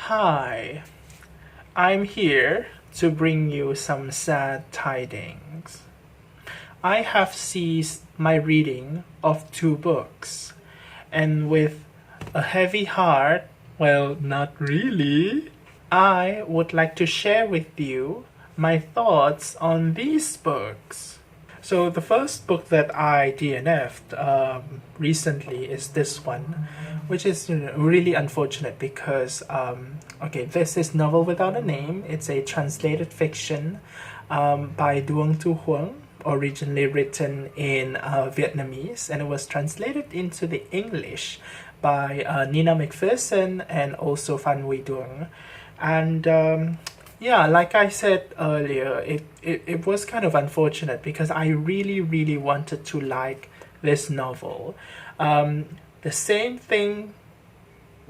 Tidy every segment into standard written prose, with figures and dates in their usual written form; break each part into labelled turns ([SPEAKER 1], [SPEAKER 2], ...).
[SPEAKER 1] Hi, I'm here to bring you some sad tidings. I have ceased my reading of 2 books, and with a heavy heart, well, not really, I would like to share with you my thoughts on these books. So the first book that I DNF'd recently is this one, which is really unfortunate because this is Novel Without a Name. It's a translated fiction by Duong Tu Huong, originally written in Vietnamese, and it was translated into the English by Nina McPherson and also Phan Duong. And like I said earlier, it was kind of unfortunate because I really wanted to like this novel. The same thing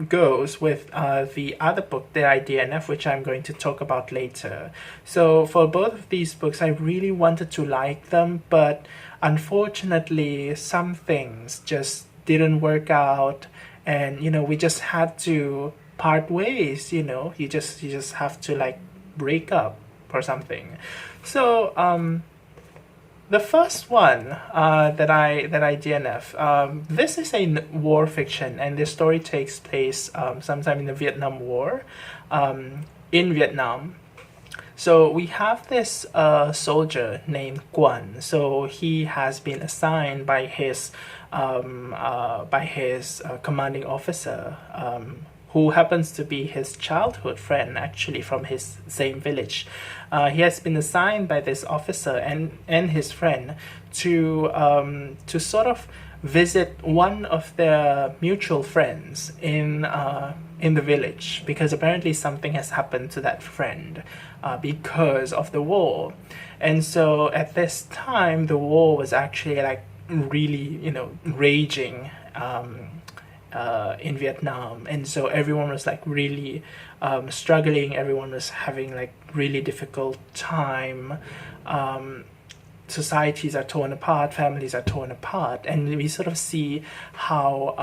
[SPEAKER 1] goes with the other book that I DNF, which I'm going to talk about later. So for both of these books, I really wanted to like them, but unfortunately, some things just didn't work out, and we just had to part ways. You just have to like break up or something. So the first one that I DNF, this is a war fiction, and this story takes place sometime in the Vietnam War, in Vietnam. So we have this soldier named Quan. So he has been assigned by his commanding officer, who happens to be his childhood friend, actually from his same village. He has been assigned by this officer and his friend to sort of visit one of their mutual friends in the village, because apparently something has happened to that friend because of the war. And so at this time, the war was actually like really raging in Vietnam, and so everyone was like really struggling. Everyone was having like really difficult time. Societies are torn apart, families are torn apart, and we sort of see how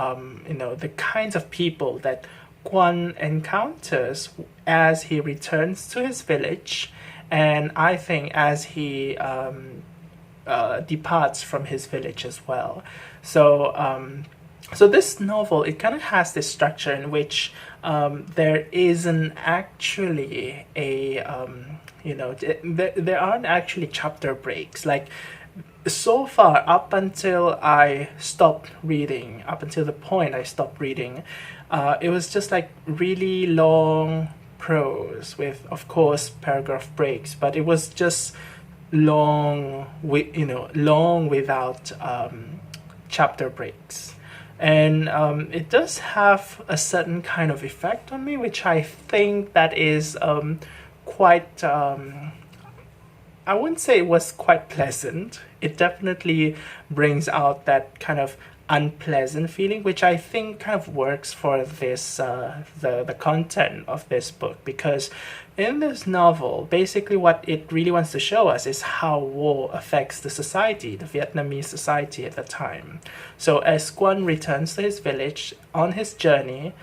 [SPEAKER 1] the kinds of people that Quan encounters as he returns to his village, and I think as he departs from his village as well. So this novel, it kind of has this structure in which there isn't actually there aren't actually chapter breaks. Like, so far, up until I stopped reading, up until the point I stopped reading, it was just like really long prose with, of course, paragraph breaks, but it was just long without chapter breaks. And it does have a certain kind of effect on me, which I think that is quite, I wouldn't say it was quite pleasant. It definitely brings out that kind of unpleasant feeling, which I think kind of works for this, the content of this book, because in this novel, basically what it really wants to show us is how war affects the society, the Vietnamese society at the time. So as Quan returns to his village on his journey,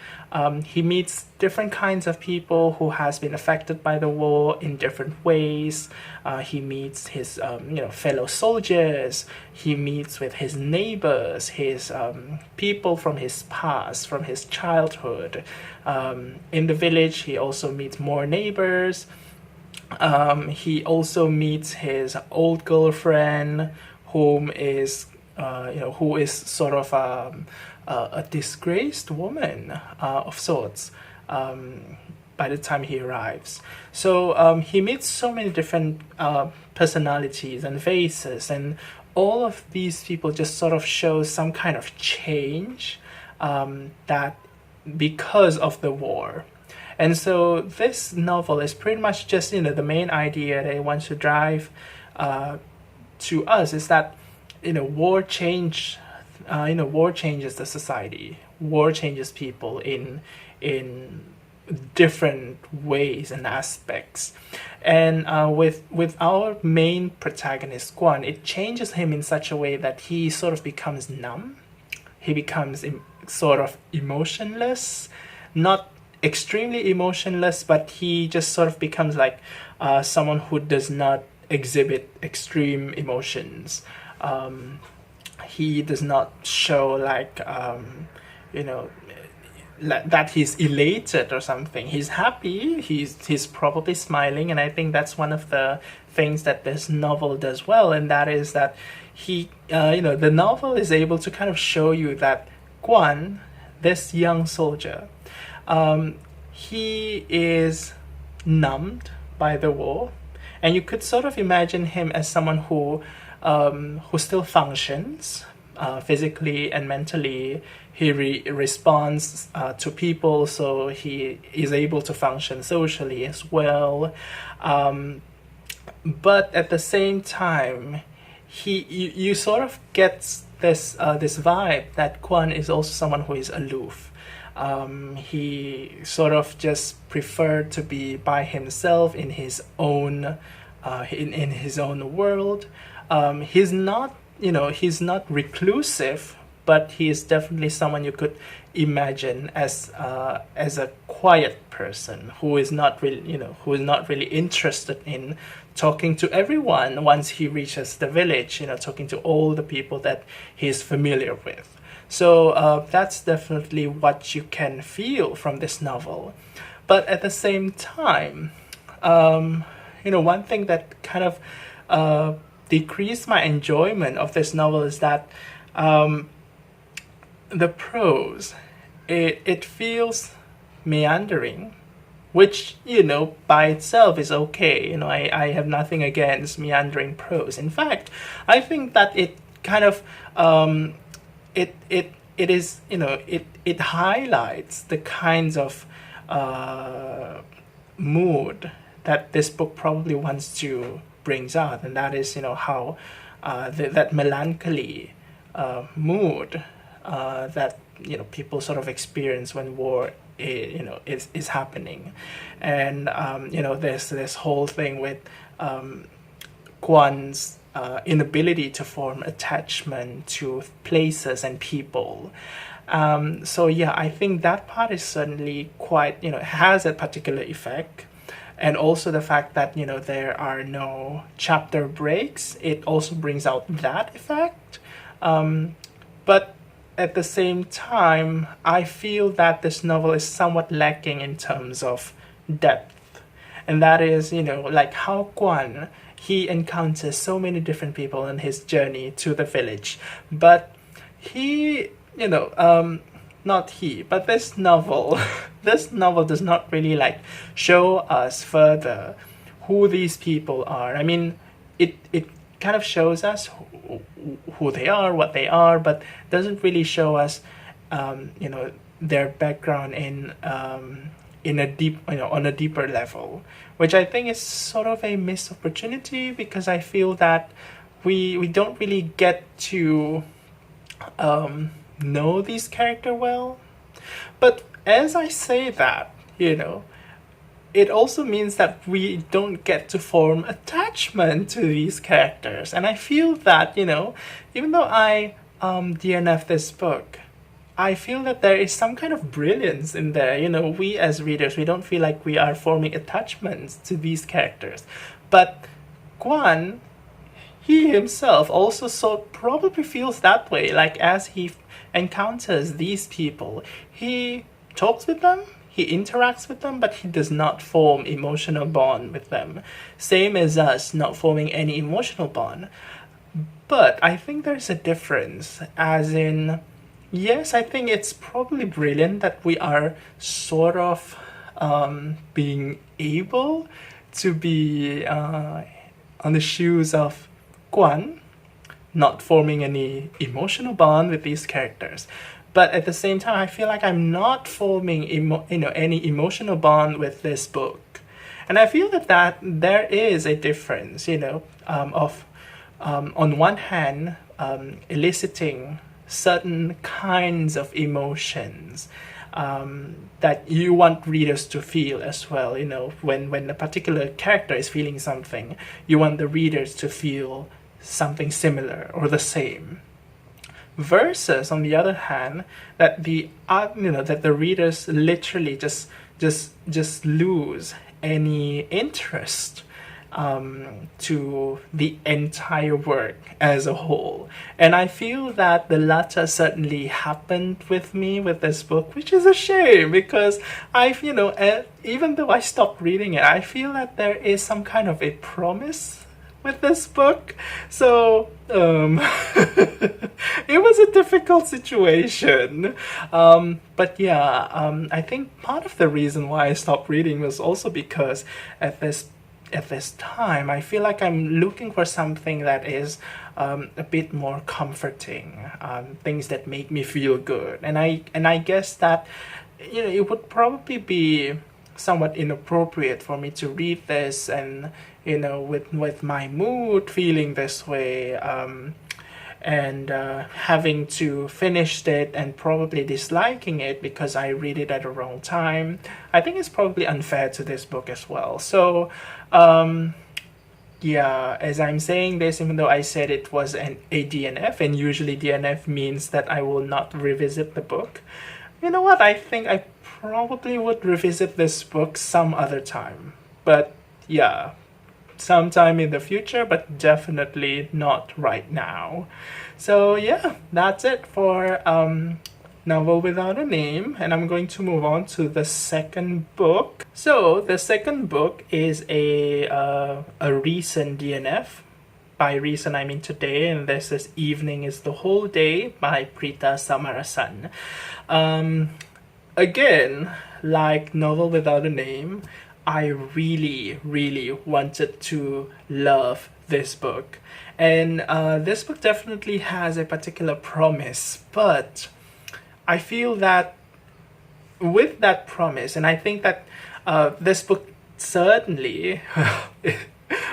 [SPEAKER 1] he meets different kinds of people who has been affected by the war in different ways. He meets his fellow soldiers. He meets with his neighbors, his people from his past, from his childhood. In the village, he also meets more neighbors. He also meets his old girlfriend, who is sort of a disgraced woman of sorts by the time he arrives. So he meets so many different personalities and faces, and all of these people just sort of show some kind of change that because of the war. And so this novel is pretty much just the main idea that it wants to drive to us is that war changes the society. War changes people in different ways and aspects. And with our main protagonist Quan, it changes him in such a way that he sort of becomes numb. He becomes sort of emotionless, not extremely emotionless, but he just sort of becomes like someone who does not exhibit extreme emotions. He does not show like that he's elated or something. He's happy. He's probably smiling, and I think that's one of the things that this novel does well, and that is that he, the novel is able to kind of show you that Guan, this young soldier, he is numbed by the war, and you could sort of imagine him as someone who still functions physically and mentally. He responds to people, so he is able to function socially as well. But at the same time, you sort of get this vibe that Quan is also someone who is aloof. He sort of just preferred to be by himself in his own in his own world. He's not reclusive, but he is definitely someone you could imagine as a quiet person who is not really interested in talking to everyone once he reaches the village, talking to all the people that he is familiar with. So that's definitely what you can feel from this novel. But at the same time, one thing that kind of decreased my enjoyment of this novel is that the prose, it feels meandering, which, by itself is okay. I have nothing against meandering prose. In fact, I think that it kind of, it is, it highlights the kinds of mood that this book probably wants to brings out, and that is, how that melancholy mood that people sort of experience when war is happening. And there's this whole thing with Guan's inability to form attachment to places and people. So yeah, I think that part is certainly quite, has a particular effect. And also the fact that, there are no chapter breaks, it also brings out that effect. But at the same time, I feel that this novel is somewhat lacking in terms of depth. And that is, like how Guan, he encounters so many different people on his journey to the village. But he, not he, but this novel, this novel does not really like show us further who these people are. I mean, it kind of shows us who they are, what they are, but doesn't really show us, their background in a deep, on a deeper level, which I think is sort of a missed opportunity, because I feel that we don't really get to know these characters well. But as I say that, it also means that we don't get to form attachment to these characters. And I feel that, even though I DNF this book, I feel that there is some kind of brilliance in there. We as readers, we don't feel like we are forming attachments to these characters. But Guan, he himself also probably feels that way. Like as he encounters these people, he talks with them, he interacts with them, but he does not form emotional bond with them. Same as us not forming any emotional bond. But I think there's a difference, as in, yes, I think it's probably brilliant that we are sort of being able to be on the shoes of Guan, not forming any emotional bond with these characters. But at the same time, I feel like I'm not forming any emotional bond with this book. And I feel that there is a difference, of on one hand, eliciting certain kinds of emotions that you want readers to feel as well. When a particular character is feeling something, you want the readers to feel something similar or the same. Versus, on the other hand, that the readers literally just just lose any interest to the entire work as a whole. And I feel that the latter certainly happened with me with this book, which is a shame because I've, even though I stopped reading it, I feel that there is some kind of a promise with this book. So it was a difficult situation. But yeah, I think part of the reason why I stopped reading was also because at this time, I feel like I'm looking for something that is a bit more comforting, things that make me feel good. And I guess that it would probably be somewhat inappropriate for me to read this and with my mood feeling this way, and having to finish it and probably disliking it because I read it at the wrong time. I think it's probably unfair to this book as well. So yeah, as I'm saying this, even though I said it was a DNF, and usually DNF means that I will not revisit the book, you know what, I think I probably would revisit this book some other time. But yeah, sometime in the future, but definitely not right now. So yeah, that's it for Novel Without a Name, and I'm going to move on to the second book. So the second book is a recent DNF. By recent, I mean today, and this is Evening is the Whole Day by Preeta Samarasan. Again, like Novel Without a Name, I really, really wanted to love this book. And this book definitely has a particular promise, but I feel that with that promise, and I think that this book certainly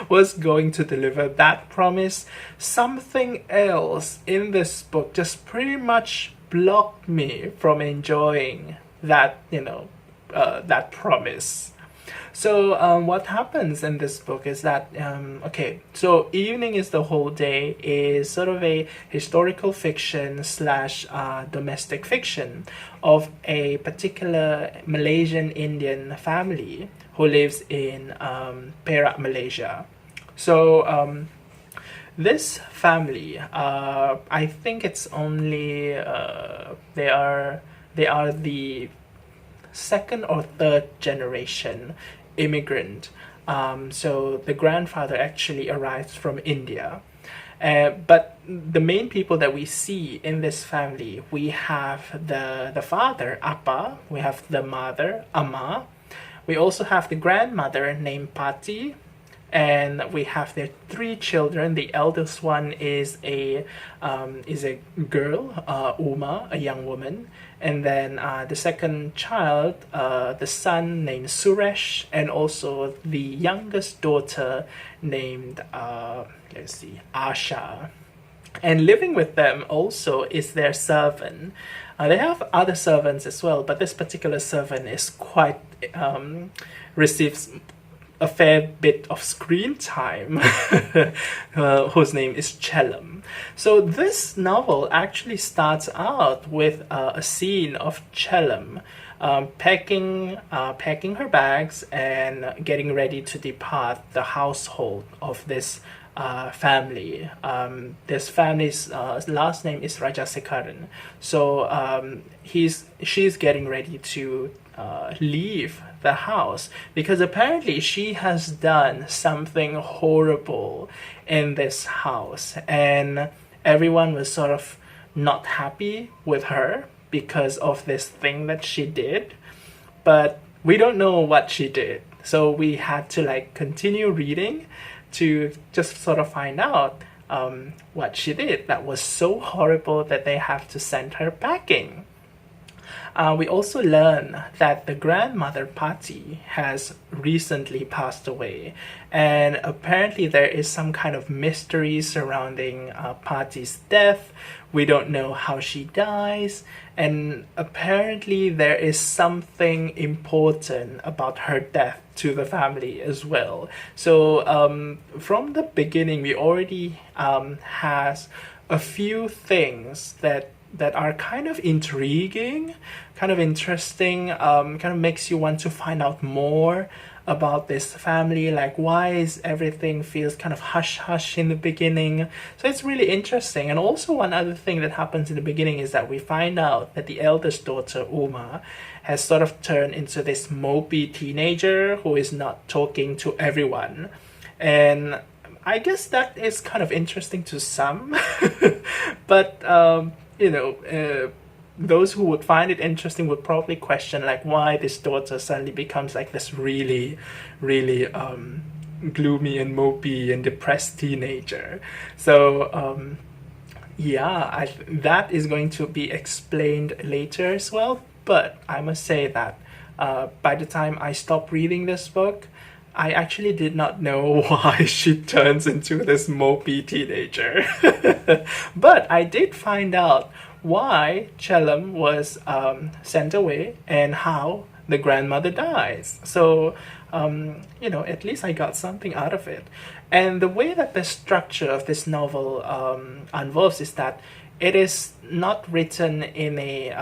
[SPEAKER 1] was going to deliver that promise, something else in this book just pretty much blocked me from enjoying that, that promise. So what happens in this book is that, so Evening is the Whole Day is sort of a historical fiction / domestic fiction of a particular Malaysian Indian family who lives in Perak, Malaysia. So this family, I think it's only, they are the second or third generation immigrant. So the grandfather actually arrives from India. But the main people that we see in this family, we have the father, Appa, we have the mother, Amma, we also have the grandmother named Pati, and we have their 3 children. The eldest one is a girl, Uma, a young woman, and then the second child, the son named Suresh, and also the youngest daughter named Asha. And living with them also is their servant. They have other servants as well, but this particular servant is quite receives a fair bit of screen time, whose name is Chalum. So this novel actually starts out with a scene of Chalum packing her bags and getting ready to depart the household of this family. This family's last name is Rajasekaran. So she's getting ready to leave the house because apparently she has done something horrible in this house, and everyone was sort of not happy with her because of this thing that she did, but we don't know what she did, so we had to continue reading to just sort of find out what she did that was so horrible that they have to send her packing. We also learn that the grandmother Pati has recently passed away, and apparently there is some kind of mystery surrounding Pati's death. We don't know how she dies, and apparently there is something important about her death to the family as well. So from the beginning, we already has a few things that that are kind of intriguing, kind of interesting, kind of makes you want to find out more about this family, like why is everything feels kind of hush hush in the beginning. So it's really interesting. And also one other thing that happens in the beginning is that we find out that the eldest daughter, Uma, has sort of turned into this mopey teenager who is not talking to everyone. And I guess that is kind of interesting to some, but those who would find it interesting would probably question like why this daughter suddenly becomes like this really, really gloomy and mopey and depressed teenager. So that is going to be explained later as well. But I must say that by the time I stopped reading this book, I actually did not know why she turns into this mopey teenager. But I did find out why Chalum was sent away and how the grandmother dies. So, at least I got something out of it. And the way that the structure of this novel unfolds is that it is not written in a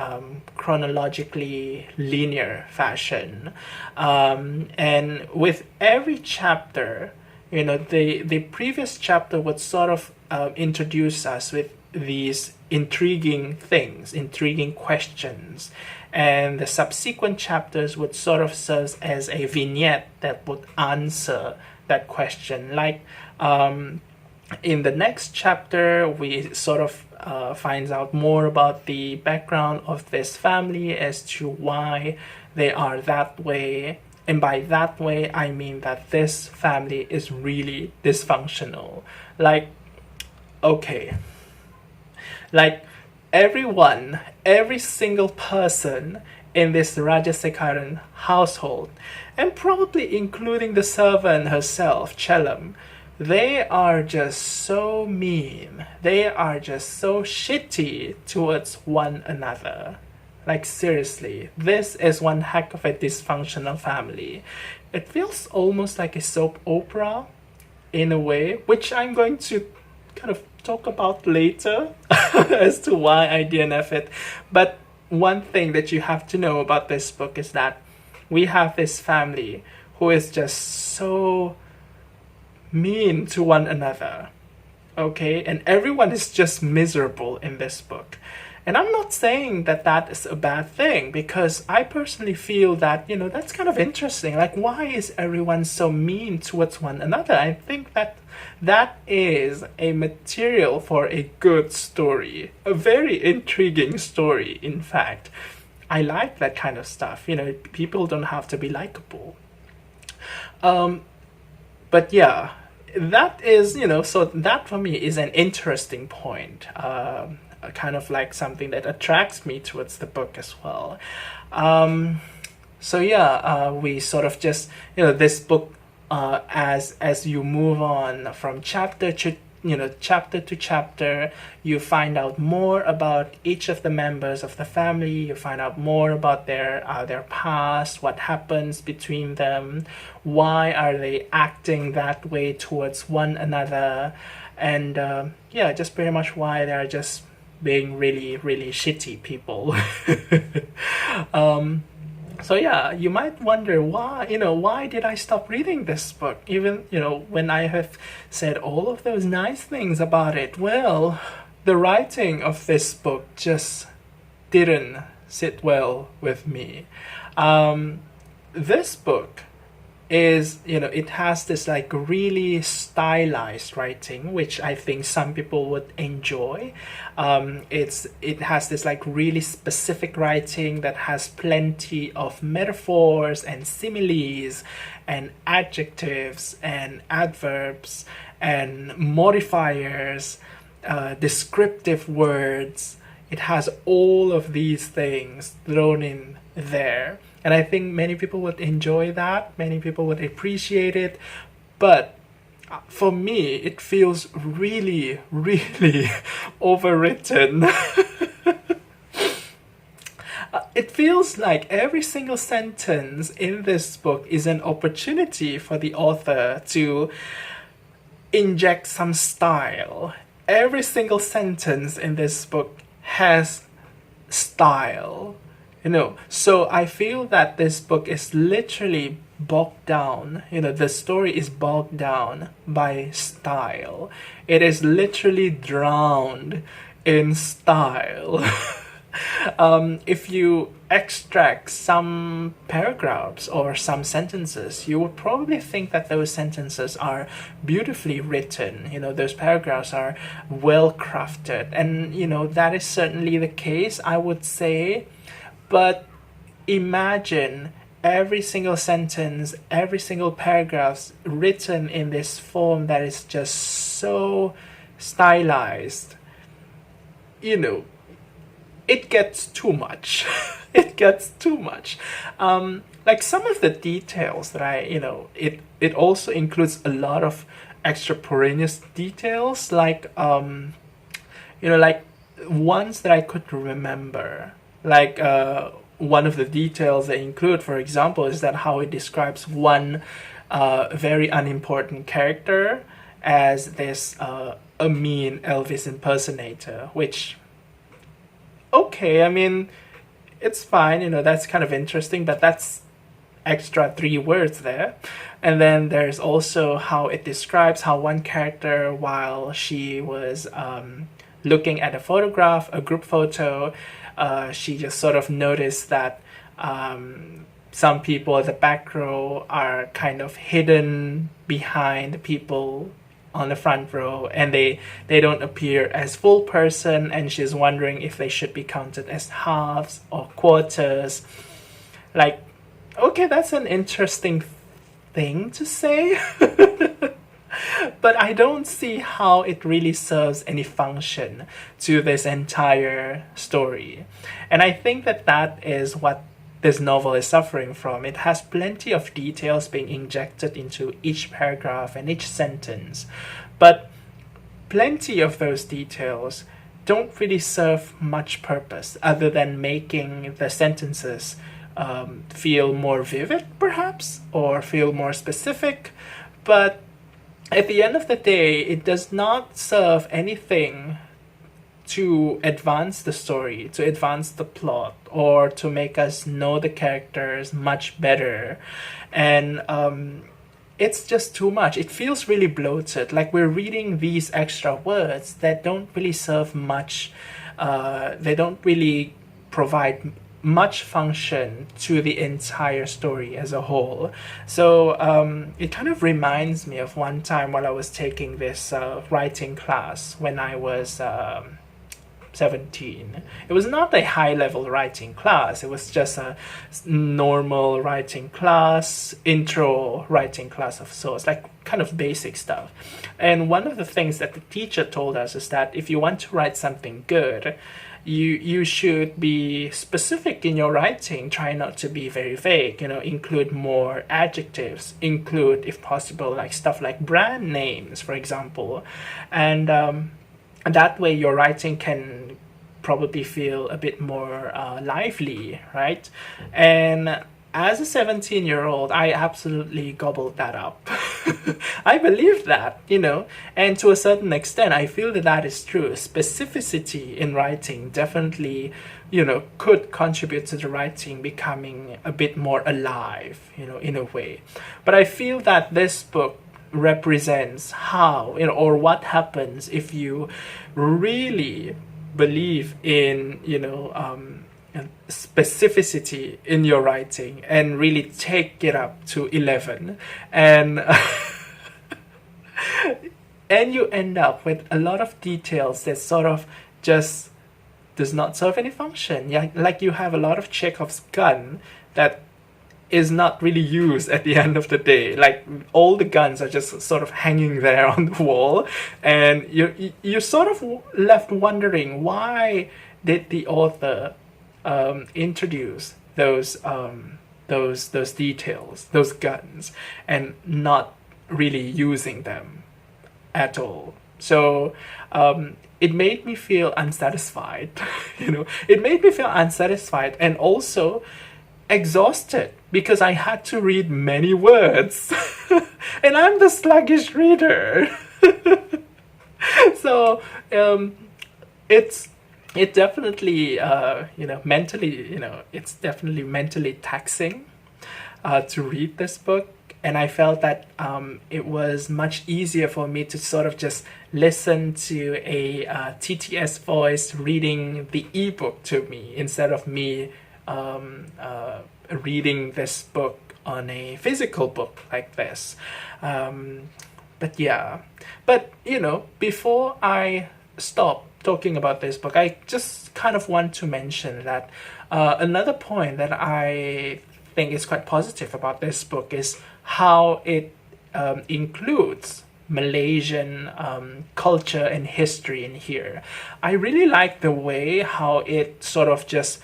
[SPEAKER 1] chronologically linear fashion. And with every chapter, the previous chapter would sort of introduce us with these intriguing things, intriguing questions. And the subsequent chapters would sort of serve as a vignette that would answer that question. Like in the next chapter, we sort of finds out more about the background of this family as to why they are that way. And by that way, I mean that this family is really dysfunctional. Every single person in this Rajasekaran household, and probably including the servant herself, Chalum, they are just so mean. They are just so shitty towards one another. Like seriously, this is one heck of a dysfunctional family. It feels almost like a soap opera in a way, which I'm going to kind of talk about later as to why I DNF it. But one thing that you have to know about this book is that we have this family who is just so mean to one another, okay? And everyone is just miserable in this book. And I'm not saying that that is a bad thing, because I personally feel that, that's kind of interesting. Like, why is everyone so mean towards one another? I think that that is a material for a good story, a very intriguing story, in fact. I like that kind of stuff. People don't have to be likable. But yeah, that is, so that for me is an interesting point. Kind of like something that attracts me towards the book as well. We sort of just, this book, as you move on from chapter to chapter, you find out more about each of the members of the family. You find out more about their past, what happens between them, why are they acting that way towards one another, and just pretty much why they're just being really, really shitty people. You might wonder why did I stop reading this book, even, when I have said all of those nice things about it. Well, the writing of this book just didn't sit well with me. This book is, it has this like really stylized writing, which I think some people would enjoy. It has this like really specific writing that has plenty of metaphors and similes and adjectives and adverbs and modifiers, descriptive words. It has all of these things thrown in there. And I think many people would enjoy that. Many people would appreciate it. But for me, it feels really, really overwritten. It feels like every single sentence in this book is an opportunity for the author to inject some style. Every single sentence in this book has style. So I feel that this book is literally bogged down. The story is bogged down by style. It is literally drowned in style. If you extract some paragraphs or some sentences, you would probably think that those sentences are beautifully written. Those paragraphs are well crafted, and that is certainly the case, I would say. But imagine every single sentence, every single paragraph written in this form that is just so stylized. It gets too much. It gets too much. Like some of the details that it also includes a lot of extemporaneous details, like like ones that I could remember. Like one of the details they include, for example, is that how it describes one very unimportant character as this a mean Elvis impersonator, which, okay, I mean, it's fine, that's kind of interesting, but that's extra 3 words there. And then there's also how it describes how one character, while she was looking at a group photo, she just sort of noticed that some people at the back row are kind of hidden behind the people on the front row, and they don't appear as full person, and she's wondering if they should be counted as halves or quarters. Like, okay, that's an interesting thing to say. But I don't see how it really serves any function to this entire story. And I think that is what this novel is suffering from. It has plenty of details being injected into each paragraph and each sentence, but plenty of those details don't really serve much purpose other than making the sentences feel more vivid, perhaps, or feel more specific. But at the end of the day, it does not serve anything to advance the story, to advance the plot, or to make us know the characters much better. And it's just too much. It feels really bloated, like we're reading these extra words that don't really serve much. They don't really provide much function to the entire story as a whole. So it kind of reminds me of one time while I was taking this writing class when I was 17. It was not a high-level writing class. It was just a normal writing class, intro writing class of sorts, like kind of basic stuff. And one of the things that the teacher told us is that if you want to write something good, you should be specific in your writing. Try not to be very vague. Include more adjectives. Include, if possible, like stuff like brand names, for example. And that way your writing can probably feel a bit more lively, right? And as a 17-year-old, I absolutely gobbled that up. I believed that, and to a certain extent, I feel that is true. Specificity in writing definitely, could contribute to the writing becoming a bit more alive, in a way. But I feel that this book represents how, or what happens if you really believe in, specificity in your writing and really take it up to 11, and and you end up with a lot of details that sort of just does not serve any function. Yeah, like you have a lot of Chekhov's gun that is not really used at the end of the day. Like all the guns are just sort of hanging there on the wall, and you're sort of left wondering, why did the author introduce those details, those guns, and not really using them at all. So it made me feel unsatisfied. It made me feel unsatisfied and also exhausted because I had to read many words and I'm the sluggish reader. So it's it definitely, mentally, it's definitely mentally taxing to read this book. And I felt that it was much easier for me to sort of just listen to a TTS voice reading the ebook to me instead of me reading this book on a physical book like this. But yeah, but before I stop talking about this book, I just kind of want to mention that another point that I think is quite positive about this book is how it includes Malaysian culture and history in here. I really like the way how it sort of just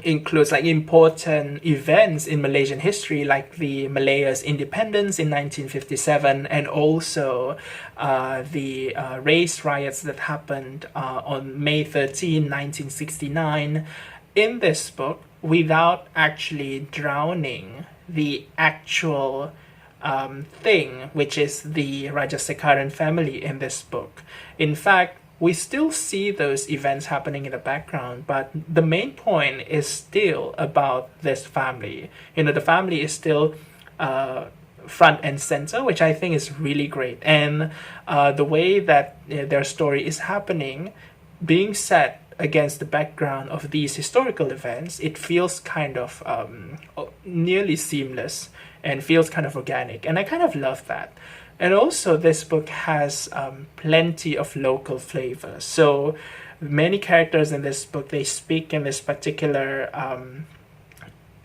[SPEAKER 1] includes like important events in Malaysian history, like the Malaya's independence in 1957, and also the race riots that happened on May 13, 1969, in this book, without actually drowning the actual thing, which is the Rajasekaran family in this book. In fact, we still see those events happening in the background, but the main point is still about this family. The family is still front and center, which I think is really great. And the way that their story is happening, being set against the background of these historical events, it feels kind of nearly seamless and feels kind of organic. And I kind of love that. And also, this book has plenty of local flavor. So many characters in this book, they speak in this particular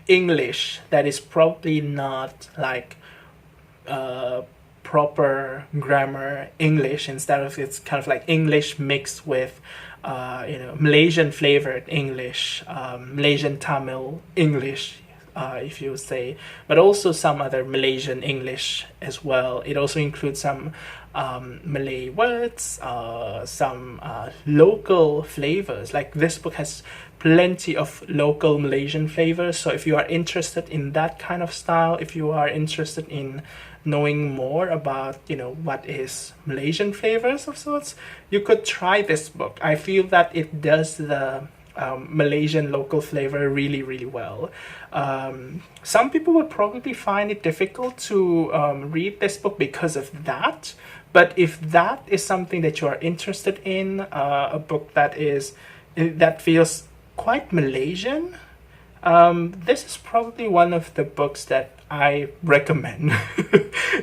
[SPEAKER 1] English that is probably not like proper grammar English. Instead of, it's kind of like English mixed with Malaysian flavored English, Malaysian Tamil English, if you say, but also some other Malaysian English as well. It also includes some Malay words, some local flavors. Like, this book has plenty of local Malaysian flavors. So if you are interested in that kind of style, if you are interested in knowing more about what is Malaysian flavors of sorts, you could try this book. I feel that it does the Malaysian local flavor really, really well. Some people would probably find it difficult to read this book because of that. But if that is something that you are interested in, a book that feels quite Malaysian, this is probably one of the books that I recommend,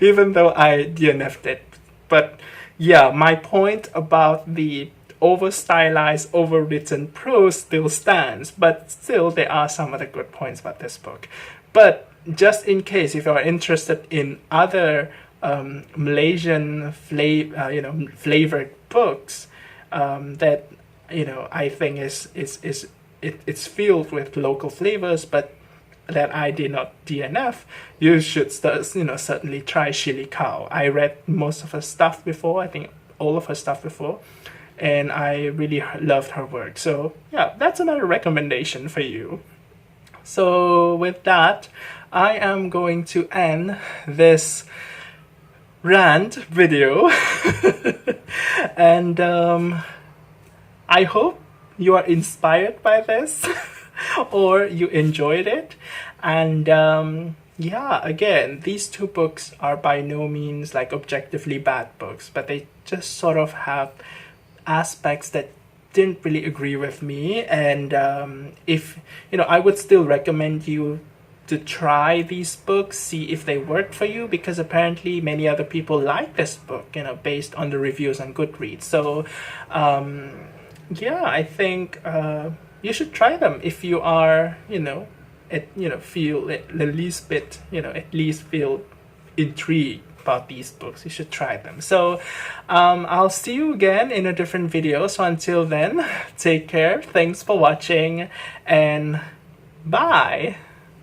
[SPEAKER 1] even though I DNF'd it. But yeah, my point about the over-stylized, overwritten prose still stands, but still there are some other good points about this book. But just in case, if you are interested in other Malaysian flavored books that I think it's filled with local flavors, but that I did not DNF, you should certainly try Shih-Li Kow. I read most of her stuff before. I think all of her stuff before. And I really loved her work. So yeah, that's another recommendation for you. So with that, I am going to end this rant video. And I hope you are inspired by this or you enjoyed it. And yeah, again, these two books are by no means like objectively bad books, but they just sort of have aspects that didn't really agree with me. And if I would still recommend you to try these books, see if they work for you, because apparently many other people like this book, based on the reviews on Goodreads. So yeah, I think you should try them if you are feel at least bit at least feel intrigued about these books. You should try them. So I'll see you again in a different video. So until then, take care, thanks for watching, and bye.